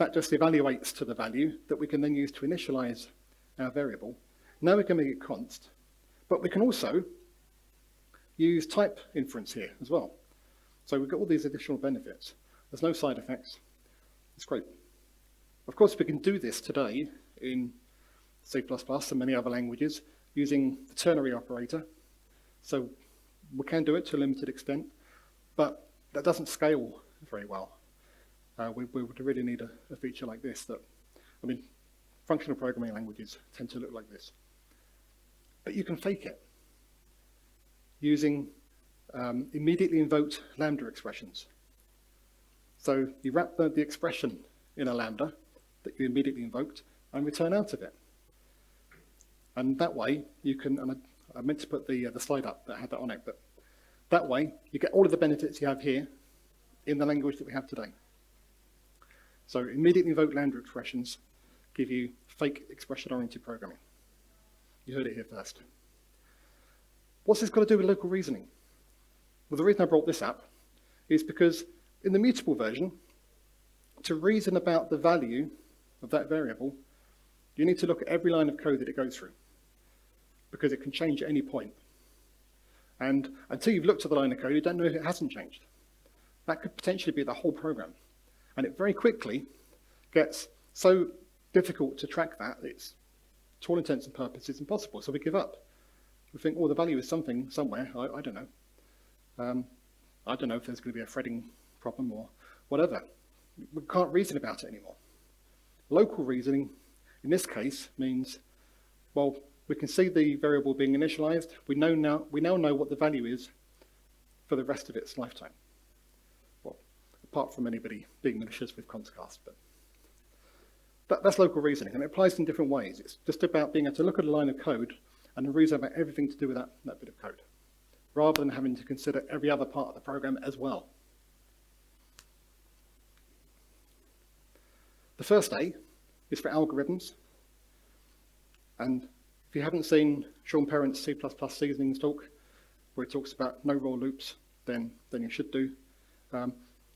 That just evaluates to the value that we can then use to initialize our variable. Now we can make it const, but we can also use type inference here as well. So we've got all these additional benefits. There's no side effects. It's great. Of course, we can do this today in C++ and many other languages using the ternary operator. So we can do it to a limited extent, but that doesn't scale very well. We would really need a feature like this functional programming languages tend to look like this. But you can fake it using immediately invoked lambda expressions. So you wrap the expression in a lambda that you immediately invoked and return out of it. And that way you can, and I meant to put the slide up that had that on it, but that way you get all of the benefits you have here in the language that we have today. So immediately invoked lambda expressions give you fake expression-oriented programming. You heard it here first. What's this got to do with local reasoning? Well, the reason I brought this up is because in the mutable version, to reason about the value of that variable, you need to look at every line of code that it goes through, because it can change at any point. And until you've looked at the line of code, you don't know if it hasn't changed. That could potentially be the whole program. And it very quickly gets so difficult to track that, it's, to all intents and purposes, impossible. So we give up. We think, oh, the value is something somewhere. I don't know. I don't know if there's going to be a threading problem or whatever. We can't reason about it anymore. Local reasoning, in this case, means, well, we can see the variable being initialized. We now know what the value is for the rest of its lifetime. Well, apart from anybody being malicious with constcast, but that's local reasoning, and it applies in different ways. It's just about being able to look at a line of code and reason about everything to do with that bit of code, rather than having to consider every other part of the program as well. The first A is for algorithms. And if you haven't seen Sean Parent's C++ seasonings talk, where he talks about no raw loops, then you should do.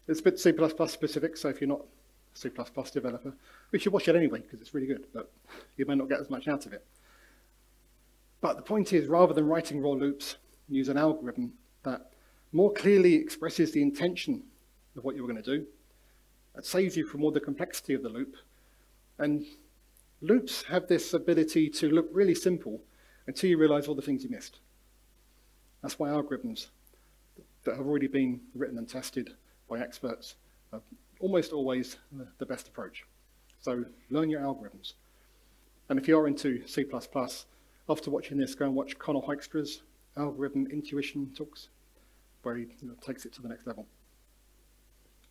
It's a bit C++ specific, so if you're not a C++ developer, you should watch it anyway, because it's really good, but you may not get as much out of it. But the point is, rather than writing raw loops, use an algorithm that more clearly expresses the intention of what you're going to do. It saves you from all the complexity of the loop. And loops have this ability to look really simple until you realize all the things you missed. That's why algorithms that have already been written and tested by experts are almost always the best approach. So learn your algorithms. And if you are into C++, after watching this, go and watch Connor Hoekstra's algorithm intuition talks, where he takes it to the next level.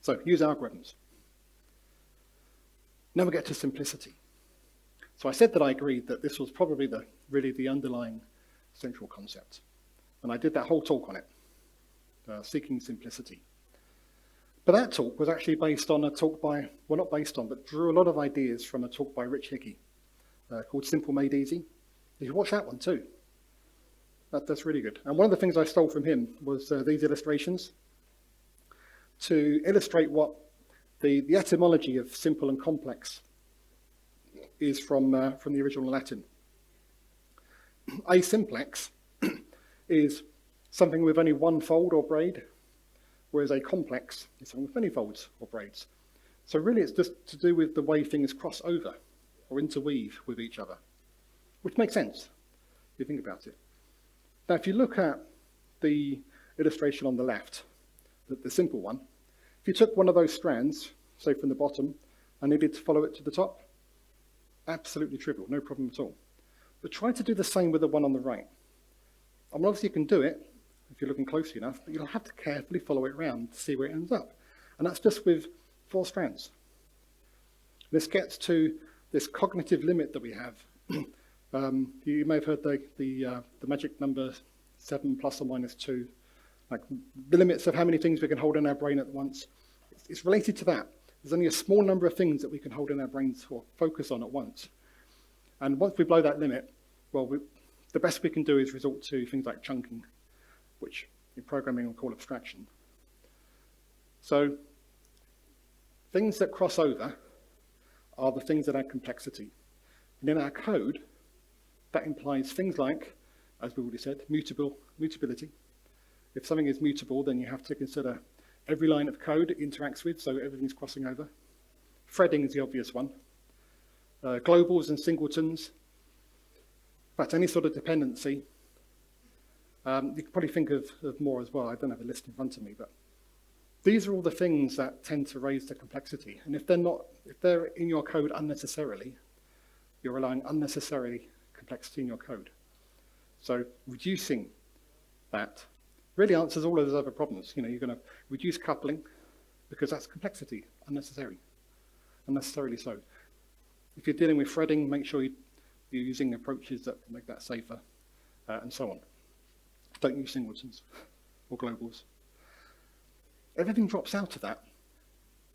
So use algorithms. Now we get to simplicity. So I said that I agreed that this was probably really the underlying central concept. And I did that whole talk on it, seeking simplicity. But that talk was actually based on a talk by, well, not based on, but drew a lot of ideas from a talk by Rich Hickey called Simple Made Easy. You should watch that one too. That's really good. And one of the things I stole from him was these illustrations to illustrate what the etymology of simple and complex is from the original Latin. A simplex is something with only one fold or braid, whereas a complex is something with many folds or braids. So really it's just to do with the way things cross over or interweave with each other, which makes sense if you think about it. Now if you look at the illustration on the left, the simple one, if you took one of those strands, say from the bottom, and needed to follow it to the top, absolutely trivial, no problem at all. But try to do the same with the one on the right. I mean, obviously you can do it if you're looking closely enough, but you'll have to carefully follow it around to see where it ends up. And that's just with 4 strands. This gets to this cognitive limit that we have. You may have heard the magic number 7 plus or minus 2, like the limits of how many things we can hold in our brain at once. It's related to that. There's only a small number of things that we can hold in our brains or focus on at once. And once we blow that limit, well, the best we can do is resort to things like chunking, which in programming we call abstraction. So things that cross over are the things that add complexity. And in our code, that implies things like, as we already said, mutability. If something is mutable, then you have to consider every line of code it interacts with, so everything's crossing over. Threading is the obvious one. Globals and singletons. In fact, any sort of dependency. You can probably think of more as well. I don't have a list in front of me, but these are all the things that tend to raise the complexity. And if they're in your code unnecessarily, you're allowing unnecessary complexity in your code. So reducing that really answers all of those other problems. You're going to reduce coupling because that's complexity, unnecessarily so. If you're dealing with threading, make sure you're using approaches that make that safer, and so on. Don't use singletons or globals. Everything drops out of that.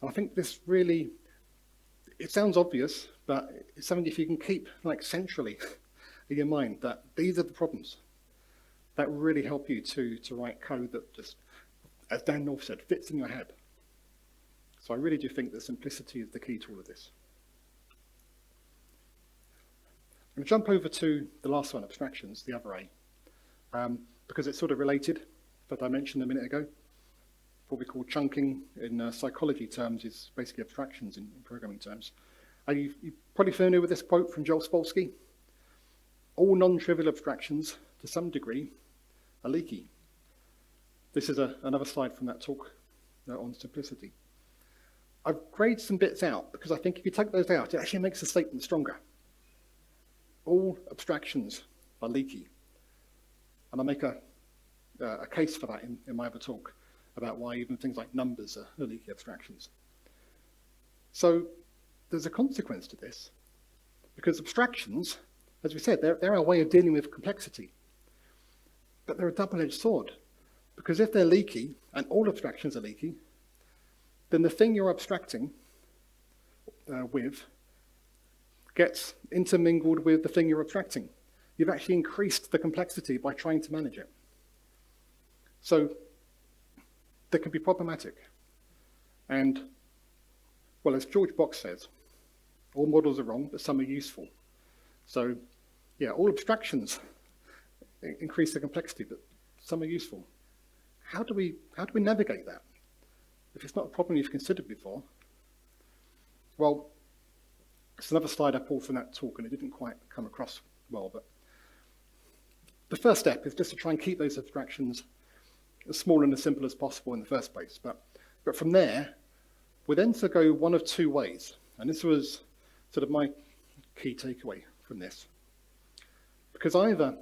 And I think this really, it sounds obvious, but it's something if you can keep centrally in your mind that these are the problems that really help you to write code that just, as Dan North said, fits in your head. So I really do think that simplicity is the key to all of this. I'm going to jump over to the last one, abstractions, the other A, because it's sort of related, but I mentioned a minute ago. What we call chunking in psychology terms is basically abstractions in programming terms. Are you probably familiar with this quote from Joel Spolsky? All non-trivial abstractions, to some degree, are leaky. This is another slide from that talk on simplicity. I've grayed some bits out because I think if you take those out, it actually makes the statement stronger. All abstractions are leaky. And I make a case for that in my other talk about why even things like numbers are leaky abstractions. So there's a consequence to this, because abstractions, as we said, they're our way of dealing with complexity. But they're a double-edged sword, because if they're leaky, and all abstractions are leaky, then the thing you're abstracting with gets intermingled with the thing you're abstracting. You've actually increased the complexity by trying to manage it. So that can be problematic. And, well, as George Box says, all models are wrong, but some are useful. So, yeah, all abstractions increase the complexity, but some are useful. How do we navigate that? If it's not a problem you've considered before, well, it's another slide I pulled from that talk, and it didn't quite come across well, but the first step is just to try and keep those abstractions as small and as simple as possible in the first place. But from there, we're then to go one of two ways. And this was sort of my key takeaway from this. Because either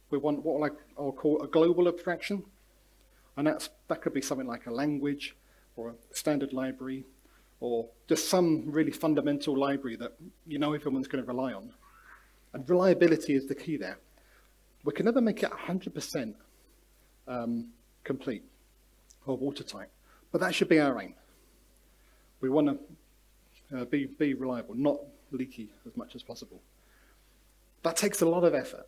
we want what I'll call a global abstraction, and that could be something like a language or a standard library or just some really fundamental library that everyone's going to rely on. And reliability is the key there. We can never make it 100% complete or watertight, but that should be our aim. We want to be reliable, not leaky as much as possible. That takes a lot of effort,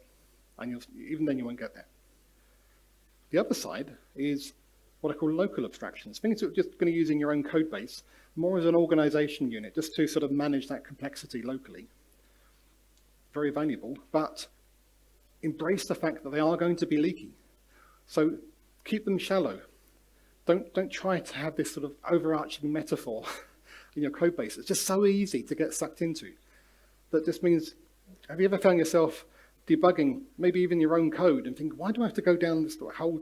and even then you won't get there. The other side is what I call local abstractions, things that you're just going to use in your own code base, more as an organization unit, just to sort of manage that complexity locally. Very valuable, but embrace the fact that they are going to be leaky. So keep them shallow. Don't try to have this sort of overarching metaphor in your code base. It's just so easy to get sucked into. That just means, have you ever found yourself debugging, maybe even your own code, and think, why do I have to go down this whole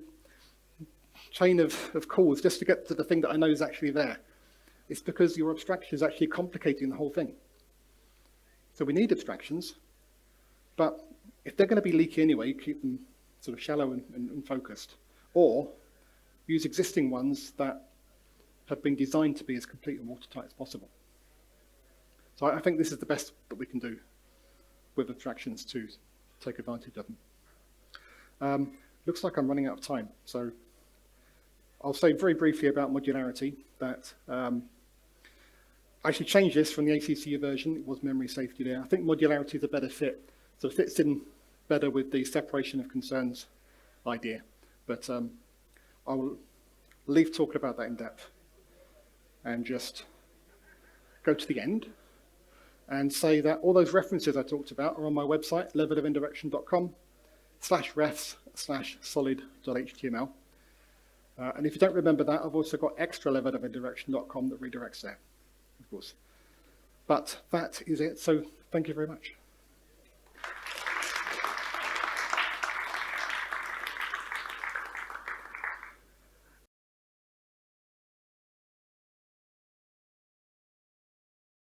chain of calls just to get to the thing that I know is actually there? It's because your abstraction is actually complicating the whole thing. So we need abstractions, but if they're going to be leaky anyway, keep them sort of shallow and focused. Or use existing ones that have been designed to be as complete and watertight as possible. So I think this is the best that we can do with abstractions to take advantage of them. Looks like I'm running out of time, so I'll say very briefly about modularity that I actually changed this from the ACC version. It was memory safety there. I think modularity is a better fit, so it fits in better with the separation of concerns idea. But I will leave talking about that in depth and just go to the end and say that all those references I talked about are on my website, levelofindiraction.com/refs/solid.html. And if you don't remember that, I've also got extra levelofindiraction.com that redirects there, of course. But that is it. So thank you very much.